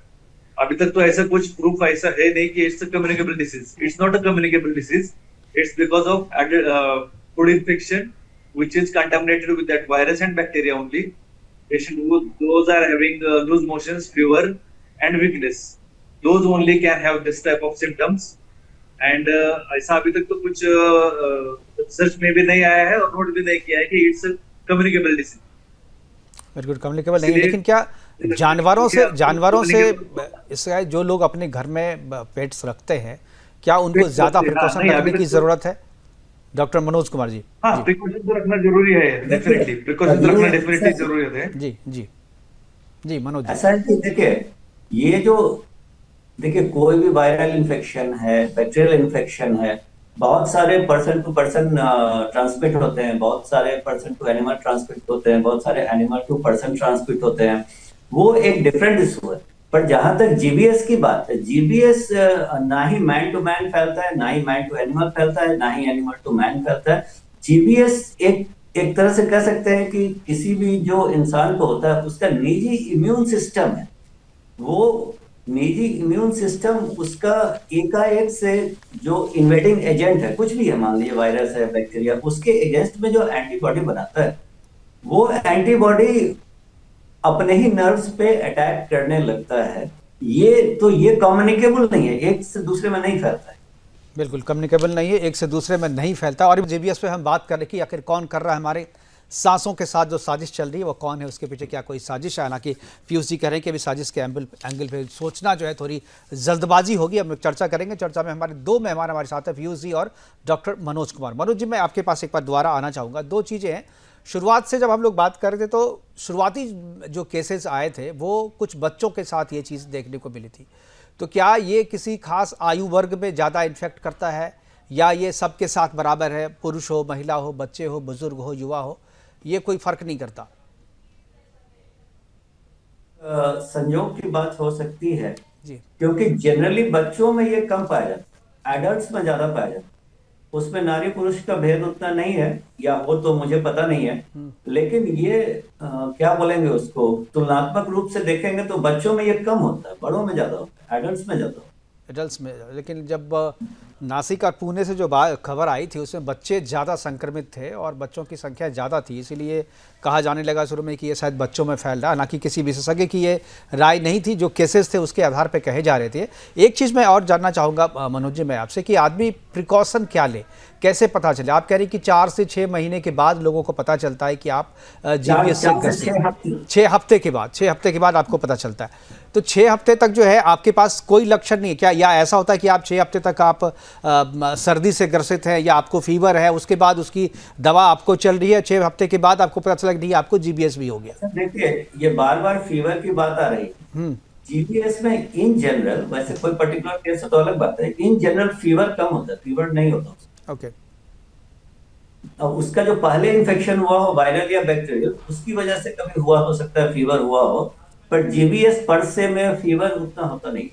अभी तक तो ऐसा कुछ प्रूफ ऐसा है नहीं कि it's a communicable disease. It's not a communicable disease, it's because of food infection which is contaminated with that virus and bacteria only. Patient who those are having loose motions, fever, and weakness. Those only can have this type of symptoms. And ऐसा अभी तक तो कुछ research में भी नहीं आया है और नोट भी नहीं किया है कि इट्स कम्युनिकेबल डिसीज। बिल्कुल कम्युनिकेबल नहीं है, लेकिन क्या जानवरों से इसका जो लोग अपने घर में पेट्स रखते हैं, क्या उनको ज्यादा प्रिकॉशन रखने की जरूरत है? डॉक्टर मनोज कुमार जी। हाँ, प्रिकॉशन तो रखना जरूरी है, डेफिनेटली प्रिकॉशन रखना डेफिनेटली जरूरी है। जी जी जी मनोज जी। ऐसा है कि देखिए कोई भी वायरल इन्फेक्शन है, बैक्टीरियल इन्फेक्शन है, बहुत सारे पर्सन टू पर्सन ट्रांसमिट होते हैं, बहुत सारे पर्सन टू एनिमल ट्रांसमिट होते हैं, बहुत सारे एनिमल टू पर्सन ट्रांसमिट होते हैं। वो एक डिफरेंट इशू है। पर जहां तक जीबीएस की बात है, जीबीएस ना ही मैन टू मैन फैलता है, ना ही मैन टू एनिमल फैलता है, ना ही एनिमल टू मैन फैलता है। जीबीएस एक तरह से कह सकते हैं कि किसी भी जो इंसान को होता है उसका निजी इम्यून सिस्टम है, वो निजी इम्यून सिस्टम उसका एकाएक से जो इन्वेडिंग एजेंट है, कुछ भी है, मान लीजिए वायरस है, बैक्टीरिया, उसके अगेंस्ट में जो एंटीबॉडी बनाता है, वो एंटीबॉडी अपने ही नर्व्स पे अटैक करने लगता है। ये कम्युनिकेबल नहीं है, एक से दूसरे में नहीं फैलता है। बिल्कुल कम्युनिकेबल नहीं है, एक से दूसरे में नहीं फैलता। और जीबीएस पे हम बात कर रहे कि आखिर कौन कर रहा है हमारे सांसों के साथ जो साजिश चल रही है, वो कौन है, उसके पीछे क्या कोई साजिश है? हालांकि पीयूष जी कह रहे हैं कि अभी साजिश के एंगल पे सोचना जो है थोड़ी जल्दबाजी होगी। हम लोग चर्चा करेंगे। चर्चा में हमारे दो मेहमान हमारे साथ हैं, पीयूष जी और डॉक्टर मनोज कुमार। मनोज जी, मैं आपके पास एक बार दोबारा आना चाहूँगा। दो चीज़ें हैं। शुरुआत से जब हम लोग बात कर रहे थे तो शुरुआती जो केसेस आए थे वो कुछ बच्चों के साथ ये चीज़ देखने को मिली थी। तो क्या ये किसी खास आयु वर्ग में ज़्यादा इन्फेक्ट करता है या ये सबके साथ बराबर है? पुरुष हो, महिला हो, बच्चे हो, बुजुर्ग हो, युवा हो, ये कोई फर्क नहीं करता? संयोग की बात हो सकती है जी, क्योंकि जनरली बच्चों में ये कम पाया जाता है, एडल्ट्स में ज्यादा पाया जाता है। उसमें नारी पुरुष का भेद उतना नहीं है, या वो तो मुझे पता नहीं है, लेकिन ये क्या बोलेंगे उसको, तुलनात्मक रूप से देखेंगे तो बच्चों में ये कम होता है, बड़ों में ज्यादा होता है, एडल्ट्स में ज्यादा होता है। एडल्ट्स में। लेकिन जब नासिक और पुणे से जो खबर आई थी उसमें बच्चे ज़्यादा संक्रमित थे और बच्चों की संख्या ज़्यादा थी, इसीलिए कहा जाने लगा शुरू में कि ये शायद बच्चों में फैल रहा है। हालांकि किसी विशेषज्ञ की ये राय नहीं थी, जो केसेस थे उसके आधार पर कहे जा रहे थे। एक चीज़ मैं और जानना चाहूँगा मनोज जी मैं आपसे कि आदमी प्रिकॉशन क्या ले, कैसे पता चले? आप कह रही कि 4 से 6 महीने के बाद लोगों को पता चलता है कि आप जीबीएस से ग्रसित। 6 हफ्ते के बाद आपको पता चलता है। तो 6 हफ्ते तक जो है आपके पास कोई लक्षण नहीं है क्या? या ऐसा होता है कि आप 6 हफ्ते तक आप सर्दी से ग्रसित हैं या आपको फीवर है, उसके बाद उसकी दवा आपको चल रही है, 6 हफ्ते के बाद आपको पता चला कि नहीं आपको जीबीएस भी हो गया? देखिए, ये बार बार फीवर की बात आ रही है। जीबीएस में इन जनरल, वैसे कोई पर्टिकुलर केस तो अलग बात है, इन जनरल फीवर कम होता है, फीवर नहीं होता। ओके। अब उसका जो पहले इन्फेक्शन हुआ हो, वायरल या बैक्टीरियल, उसकी वजह से कभी हुआ हो सकता है, फीवर हुआ हो, पर जीबीएस पर से में फीवर उतना होता नहीं।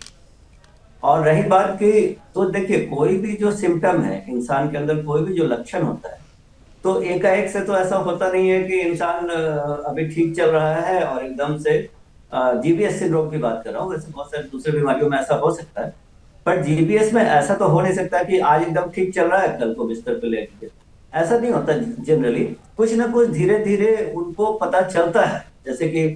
और रही बात की, तो देखिए कोई भी जो सिम्टम है इंसान के अंदर, कोई भी जो लक्षण होता है, तो एकाएक से तो ऐसा होता नहीं है कि इंसान अभी ठीक चल रहा है और एकदम से जीबीएस सिंड्रोम की बात कर रहा हूँ, वैसे बहुत सारी दूसरी बीमारियों में ऐसा हो सकता है, पर जीबीएस में ऐसा तो हो नहीं सकता कि आज एकदम ठीक चल रहा है कल को बिस्तर पे लेके, ऐसा नहीं होता। जनरली कुछ ना कुछ धीरे धीरे उनको पता चलता है, जैसे कि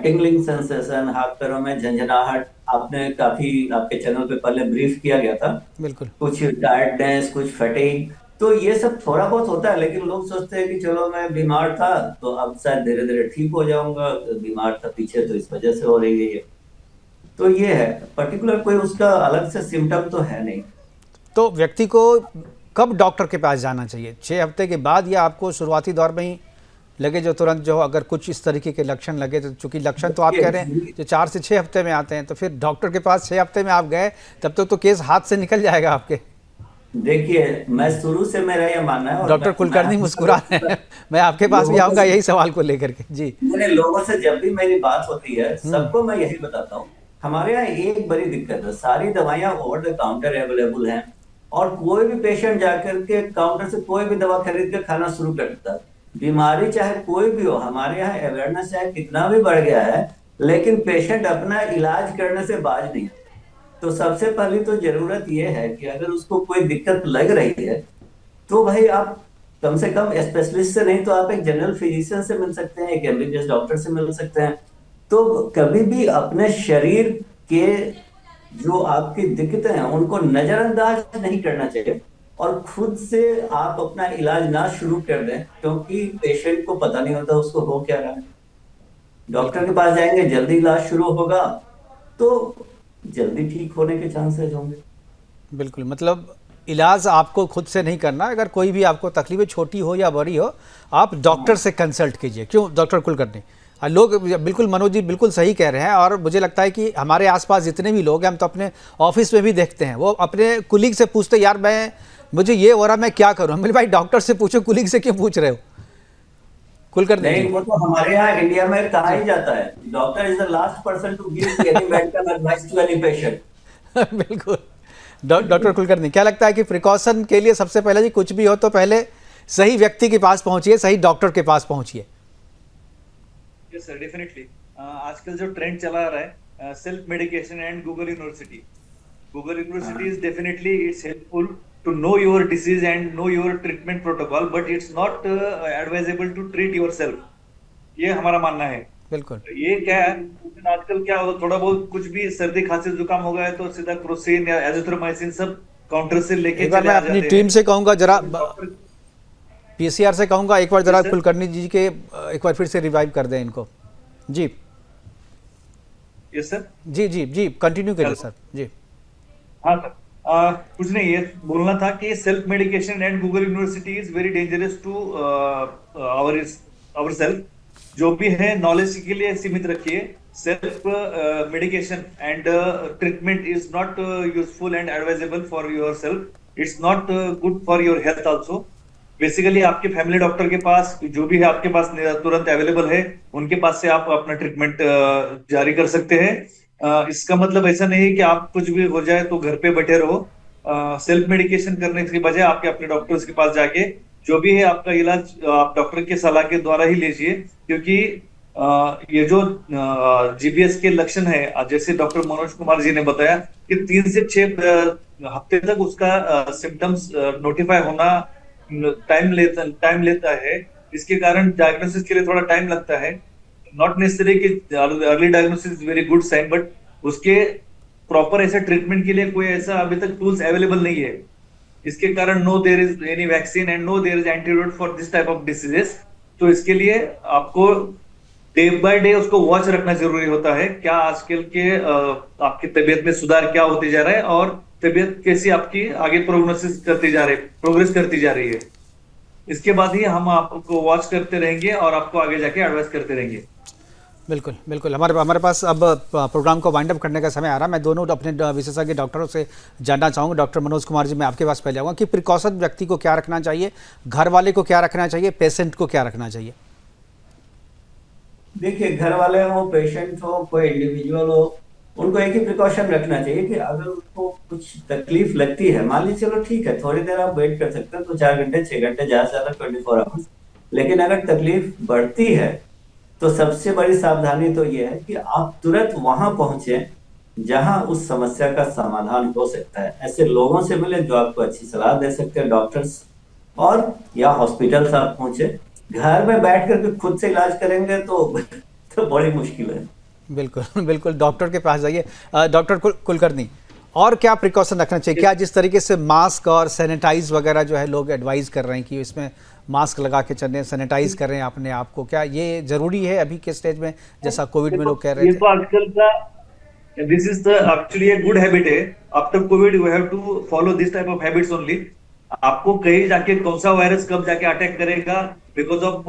टिंगलिंग सेंसेशन, हाथ पैरों में झंझनाहट, आपने काफी आपके चैनल पे पहले ब्रीफ किया गया था, बिल्कुल, कुछ टायर्डनेस, कुछ फटीग, तो ये सब थोड़ा बहुत होता है। लेकिन लोग सोचते हैं कि चलो मैं बीमार था तो अब शायद धीरे धीरे ठीक हो जाऊंगा, तो बीमार था पीछे तो इस वजह से हो रही है ये, तो ये है, पर्टिकुलर कोई उसका अलग से सिम्टम तो है नहीं। तो व्यक्ति को कब डॉक्टर के पास जाना चाहिए? 6 हफ्ते के बाद या आपको शुरुआती दौर में ही लगे जो तुरंत जो अगर कुछ इस तरीके के लक्षण लगे, तो चूंकि लक्षण तो आप कह रहे हैं जो 4 से 6 हफ्ते में आते हैं, तो फिर डॉक्टर के पास 6 हफ्ते में आप गए तब तक तो केस हाथ से निकल जाएगा आपके। देखिए, मैं शुरू से मेरा ये मानना है, डॉक्टर कुलकर्णी मुस्कुरा रहे हैं, मैं आपके पास भी आऊंगा यही सवाल को लेकर के। जी, मेरे लोगों से जब भी मेरी बात होती है सबको मैं यही बताता हूँ, हमारे यहाँ एक बड़ी दिक्कत है, सारी दवाइयाँ ओवर द काउंटर अवेलेबल हैं और कोई भी पेशेंट जाकर के काउंटर से कोई भी दवा खरीद के खाना शुरू कर देता है। बीमारी चाहे कोई भी हो, हमारे यहाँ अवेयरनेस चाहे कितना भी बढ़ गया है, लेकिन पेशेंट अपना इलाज करने से बाज नहीं। तो सबसे पहली तो जरूरत यह है कि अगर उसको कोई दिक्कत लग रही है तो भाई आप कम से कम स्पेशलिस्ट से नहीं तो आप एक जनरल फिजिशियन से मिल सकते हैं, एक एमबीबीएस डॉक्टर से मिल सकते हैं। तो कभी भी अपने शरीर के जो आपकी दिक्कतें हैं उनको नजरअंदाज नहीं करना चाहिए और खुद से आप अपना इलाज ना शुरू कर दें, क्योंकि पेशेंट को पता नहीं होता उसको हो क्या रहा है। डॉक्टर के पास जाएंगे, जल्दी इलाज शुरू होगा तो जल्दी ठीक होने के चांसेस होंगे। बिल्कुल, मतलब इलाज आपको खुद से नहीं करना। अगर कोई भी आपको तकलीफें छोटी हो या बड़ी हो, आप डॉक्टर से कंसल्ट कीजिए। क्यों डॉक्टर कुलकर्णी? लोग बिल्कुल, मनोज जी बिल्कुल सही कह रहे हैं। और मुझे लगता है कि हमारे आसपास जितने भी लोग हैं, हम तो अपने ऑफिस में भी देखते हैं, वो अपने कुलीग से पूछते यार मुझे ये हो रहा, मैं क्या करूँ? मेरे भाई डॉक्टर से पूछो, कुलीग से क्यों पूछ रहे हो? कुलकर्णी नहीं, जी। वो तो हमारे यहाँ इंडिया में कहा ही जाता है, doctor is the last person to give any medical advice to any patient. बिल्कुल। डॉक्टर कुलकर्णी, क्या लगता है कि प्रिकॉशन के लिए सबसे पहले जी कुछ भी हो तो पहले सही व्यक्ति के पास पहुंचिए, सही डॉक्टर के पास पहुंचिए? Yes sir, definitely. आजकल जो ट्रेंड चला रहा है self medication and Google university is definitely it's helpful to know your disease and know your treatment protocol, but it's not advisable to treat yourself. ये हमारा मानना है। बिल्कुल। ये क्या है, आजकल क्या हो, थोड़ा बहुत कुछ भी सर्दी खांसी जुकाम हो गया तो सीधा क्रोसिन या एजिथ्रोमाइसिन सब काउंटर से लेके एक बार चले मैं आ अपनी जाते टीम हैं। से कहूंगा, जरा डॉक्टर- पीसीआर से कहूंगा एक बार जरा सर। कुलकर्णी जी के एक बार फिर से रिवाइव कर दें इनको। जी यस सर। जी जी जी, कंटिन्यू करिए सर जी। हाँ सर, कुछ नहीं, ये बोलना था कि self medication and Google university is very dangerous to our self. जो भी है नॉलेज के लिए सीमित रखिए। Self medication and treatment is not useful and advisable for your self. It's not good for your health also. Basically आपके family doctor के पास जो भी है आपके पास तुरंत अवेलेबल है, उनके पास से आप अपना ट्रीटमेंट जारी कर सकते हैं। इसका मतलब ऐसा नहीं है कि आप कुछ भी हो जाए तो घर पे बैठे रहो। सेल्फ मेडिकेशन करने के बजाय आपके अपने डॉक्टर्स के पास जाके जो भी है आपका इलाज आप डॉक्टर के सलाह के द्वारा ही लीजिए। क्योंकि ये जो जीबीएस के लक्षण है, जैसे डॉक्टर मनोज कुमार जी ने बताया कि 3 से 6 हफ्ते तक उसका सिम्टम्स नोटिफाई होना टाइम लेता है। इसके कारण डायग्नोसिस के लिए थोड़ा टाइम लगता है। नॉट नेसेसरी कि early diagnosis is very good sign, but उसके प्रॉपर ऐसे ट्रीटमेंट के लिए कोई ऐसा अभी तक टूल्स अवेलेबल नहीं है। इसके कारण no there is any vaccine and no there is antidote for this type of diseases. तो इसके लिए आपको डे बाय डे उसको वॉच रखना जरूरी होता है। क्या आजकल के आपकी तबीयत में सुधार क्या होते जा रहा है और तबीयत कैसी आपकी आगे प्रोग्नोसिस करती जा रही है, प्रोग्रेस करती जा रही है। इसके बाद ही हम आपको वॉच करते रहेंगे और आपको आगे जाके एडवाइस करते रहेंगे। बिल्कुल बिल्कुल। हमारे पास अब प्रोग्राम को वाइंड अप करने का समय आ रहा है। मैं दोनों अपने विशेषज्ञ डॉक्टरों से जानना चाहूँगा। डॉक्टर मनोज कुमार जी, मैं आपके पास पहले आऊँगा कि प्रिकॉशन व्यक्ति को क्या रखना चाहिए, घर वाले को क्या रखना चाहिए, पेशेंट को क्या रखना चाहिए? देखिए, घर वाले हो, पेशेंट हो, कोई इंडिविजुअल हो, उनको एक ही प्रिकॉशन रखना चाहिए कि अगर उनको कुछ तकलीफ लगती है, मान लीजिए चलो ठीक है थोड़ी देर आप वेट कर सकते हैं, तो 4 घंटे 6 घंटे, ज्यादा से ज्यादा 24 आवर्स। लेकिन अगर तकलीफ बढ़ती है तो सबसे बड़ी सावधानी तो यह है कि आप तुरंत वहां पहुंचे जहां उस समस्या का समाधान हो सकता है। ऐसे लोगों से मिले जो आपको अच्छी सलाह दे सकते हैं, डॉक्टर्स, और या हॉस्पिटल आप पहुंचे। घर में बैठ करके खुद से इलाज करेंगे तो बड़ी मुश्किल है। बिल्कुल बिल्कुल, डॉक्टर के पास जाइए। डॉक्टर कुलकर्णी, और क्या प्रिकॉशन रखना चाहिए? क्या जिस तरीके से मास्क और सैनिटाइज वगैरह जो है लोग एडवाइस कर रहे हैं कि इसमें मास्क लगा के चलें, सैनिटाइज कर रहे हैं अपने आप को, क्या ये जरूरी है अभी के स्टेज में, जैसा कोविड में लोग कह रहे ये थे? तो आजकल का this is the actually a good habit है। After covid we have to follow this type of habits only. आपको कहीं जाके कौन सा वायरस कब जाके अटैक करेगा, because of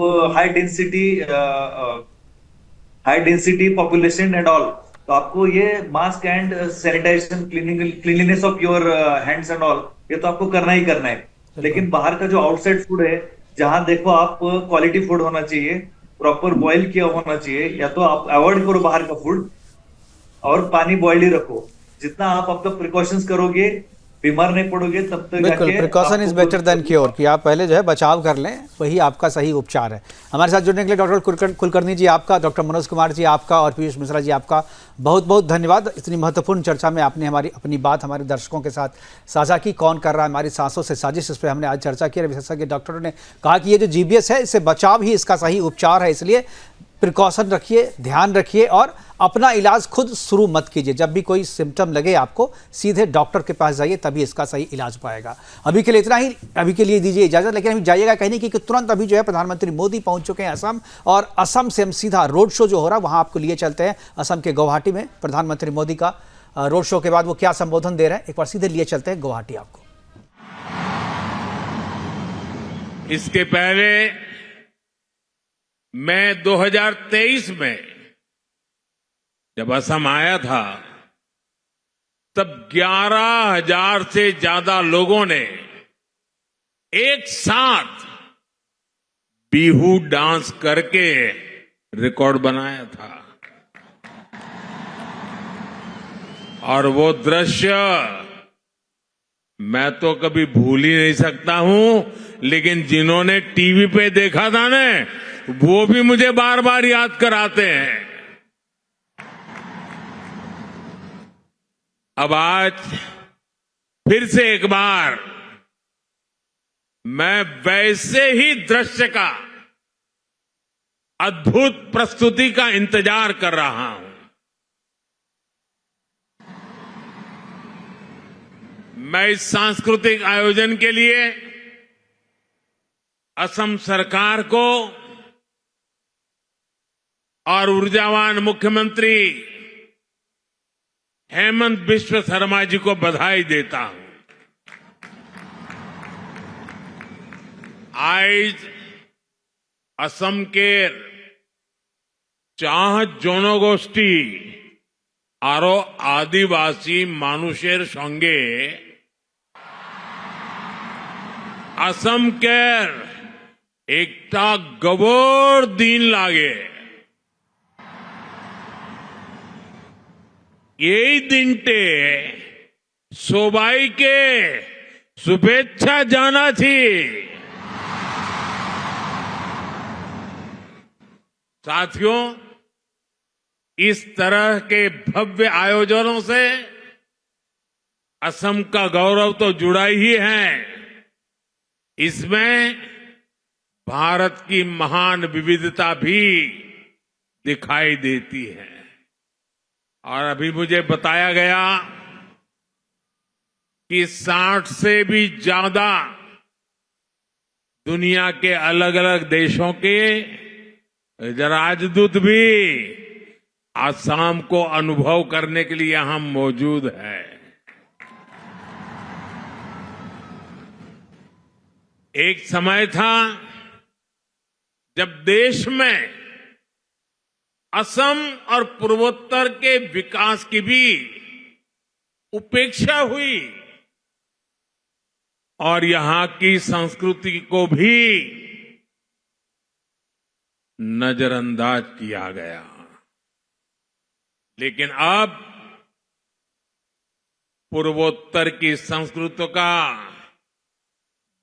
high density population and all, तो आपको ये mask and sanitization, cleanliness of your hands and all, ये तो आपको करना ही करना है। लेकिन बाहर का जो आउटसाइड फूड है, जहां देखो आप क्वालिटी फूड होना चाहिए, प्रॉपर बॉईल किया होना चाहिए, या तो आप अवॉइड करो बाहर का फूड और पानी बॉइल्ड ही रखो। जितना आप अपना प्रिकॉशंस करोगे बीमार नहीं पड़ोगे तब तक बिल्कुल, जाके प्रिकॉशन इज आपको बेटर देन क्योर, कि आप पहले जो है बचाव कर लें, वही आपका सही उपचार है। हमारे साथ जुड़ने के लिए डॉक्टर कुलकर्णी जी आपका, डॉक्टर मनोज कुमार जी आपका और पीयूष मिश्रा जी आपका बहुत बहुत धन्यवाद। इतनी महत्वपूर्ण चर्चा में आपने अपनी बात हमारे दर्शकों के साथ साझा की। कौन कर रहा है हमारी सांसों से साजिश, इस पर हमने आज चर्चा की। विशेषज्ञ डॉक्टरों ने कहा कि ये जो GBS है, इससे बचाव ही इसका सही उपचार है, इसलिए प्रिकॉशन रखिए, ध्यान रखिए और अपना इलाज खुद शुरू मत कीजिए। जब भी कोई सिम्टम लगे आपको, सीधे डॉक्टर के पास जाइए, तभी इसका सही इलाज पाएगा। अभी के लिए इतना ही, अभी के लिए दीजिए इजाजत। लेकिन अभी जाइएगा कहीं नहीं, क्योंकि तुरंत अभी जो है प्रधानमंत्री मोदी पहुंच चुके हैं असम, और असम से हम सीधा रोड शो जो हो रहा है वहां आपको लिए चलते हैं। असम के गुवाहाटी में प्रधानमंत्री मोदी का रोड शो के बाद वो क्या संबोधन दे रहे हैं, एक बार सीधे लिए चलते हैं गुवाहाटी आपको। इसके पहले मैं 2023 में जब असम आया था, तब 11,000 से ज्यादा लोगों ने एक साथ बिहू डांस करके रिकॉर्ड बनाया था। और वो दृश्य मैं तो कभी भूल ही नहीं सकता हूं, लेकिन जिन्होंने टीवी पे देखा था ना, वो भी मुझे बार बार याद कराते हैं। अब आज फिर से एक बार मैं वैसे ही दृश्य का, अद्भुत प्रस्तुति का इंतजार कर रहा हूं। मैं इस सांस्कृतिक आयोजन के लिए असम सरकार को और ऊर्जावान मुख्यमंत्री हेमंत बिश्व शर्मा जी को बधाई देता हूं। आज असम के चाह जनगोष्ठी आरो आदिवासी मानुषेर संगे असम केर एकटा गबोर दिन लागे। यही दिनटे सोबाई के शुभेच्छा जाना थी। साथियों, इस तरह के भव्य आयोजनों से असम का गौरव तो जुड़ा ही है, इसमें भारत की महान विविधता भी दिखाई देती है। और अभी मुझे बताया गया कि 60 से भी ज्यादा दुनिया के अलग अलग देशों के राजदूत भी असम को अनुभव करने के लिए यहां मौजूद है। एक समय था जब देश में असम और पूर्वोत्तर के विकास की भी उपेक्षा हुई और यहां की संस्कृति को भी नजरअंदाज किया गया। लेकिन अब पूर्वोत्तर की संस्कृति का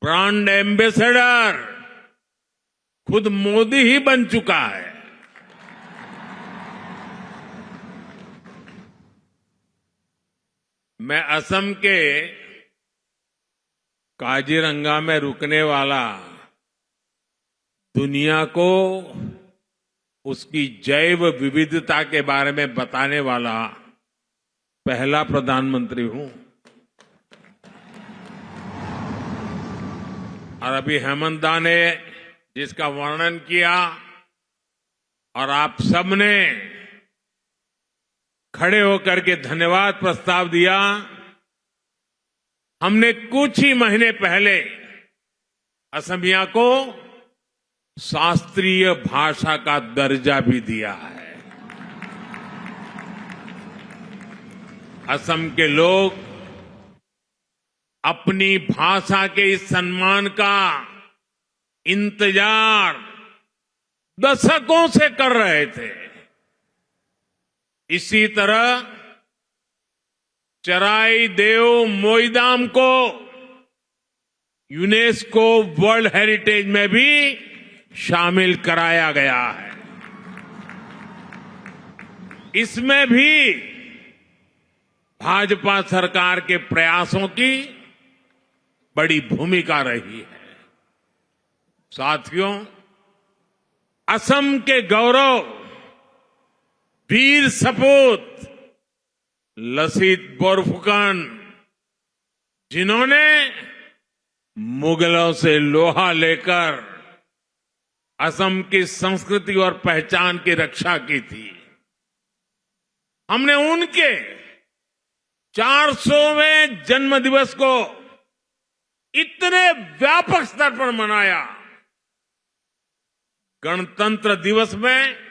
ब्रांड एम्बेसडर खुद मोदी ही बन चुका है। मैं असम के काजीरंगा में रुकने वाला, दुनिया को उसकी जैव विविधता के बारे में बताने वाला पहला प्रधानमंत्री हूं। और अभी हेमंत दा ने जिसका वर्णन किया और आप सबने खड़े होकर के धन्यवाद प्रस्ताव दिया, हमने कुछ ही महीने पहले असमिया को शास्त्रीय भाषा का दर्जा भी दिया है। असम के लोग अपनी भाषा के इस सम्मान का इंतजार दशकों से कर रहे थे। इसी तरह चराई देव मोईदाम को यूनेस्को वर्ल्ड हेरिटेज में भी शामिल कराया गया है। इसमें भी भाजपा सरकार के प्रयासों की बड़ी भूमिका रही है। साथियों, असम के गौरव वीर सपूत लसित बोरफुकन, जिन्होंने मुगलों से लोहा लेकर असम की संस्कृति और पहचान की रक्षा की थी, हमने उनके 400वें जन्म दिवस को इतने व्यापक स्तर पर मनाया। गणतंत्र दिवस में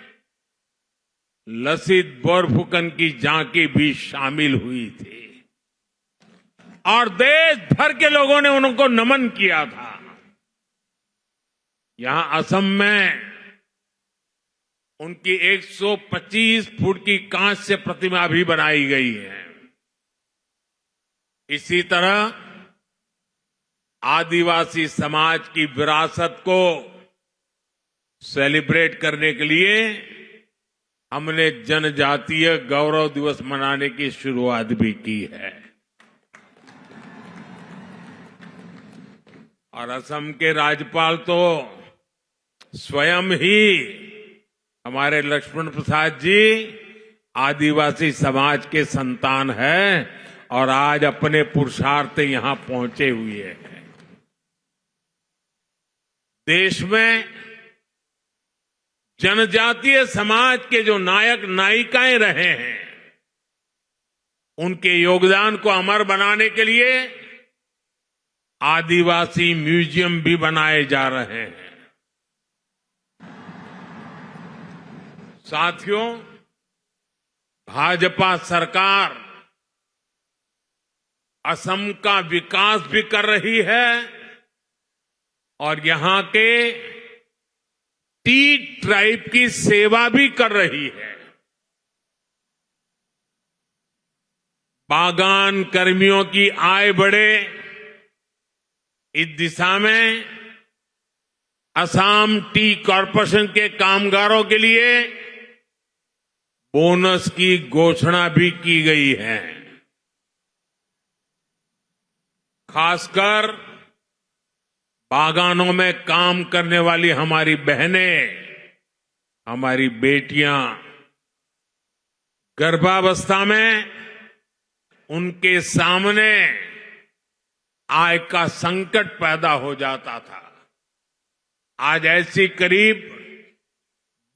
लसित बोरफुकन की झांकी भी शामिल हुई थी और देश भर के लोगों ने उनको नमन किया था। यहां असम में उनकी 125 फुट की कांस्य प्रतिमा भी बनाई गई है। इसी तरह आदिवासी समाज की विरासत को सेलिब्रेट करने के लिए हमने जनजातीय गौरव दिवस मनाने की शुरुआत भी की है। और असम के राज्यपाल तो स्वयं ही हमारे लक्ष्मण प्रसाद जी आदिवासी समाज के संतान हैं और आज अपने पुरुषार्थ यहां पहुंचे हुए हैं। देश में जनजातीय समाज के जो नायक नायिकाएं रहे हैं, उनके योगदान को अमर बनाने के लिए आदिवासी म्यूजियम भी बनाए जा रहे हैं। साथियों, भाजपा सरकार असम का विकास भी कर रही है और यहां के टी ट्राइब की सेवा भी कर रही है। बागान कर्मियों की आय बढ़े, इस दिशा में असम टी कॉरपोरेशन के कामगारों के लिए बोनस की घोषणा भी की गई है। खासकर बागानों में काम करने वाली हमारी बहनें, हमारी बेटियां गर्भावस्था में उनके सामने आय का संकट पैदा हो जाता था। आज ऐसी करीब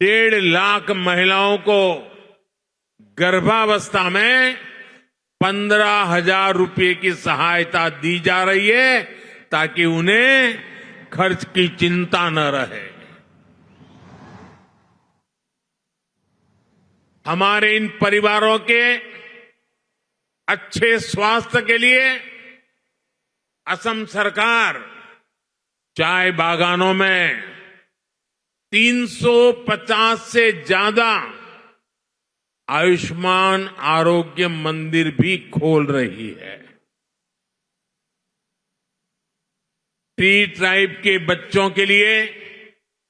1.5 लाख महिलाओं को गर्भावस्था में 15,000 रुपये की सहायता दी जा रही है ताकि उन्हें खर्च की चिंता न रहे। हमारे इन परिवारों के अच्छे स्वास्थ्य के लिए असम सरकार चाय बागानों में 350 से ज्यादा आयुष्मान आरोग्य मंदिर भी खोल रही है। टी ट्राइब के बच्चों के लिए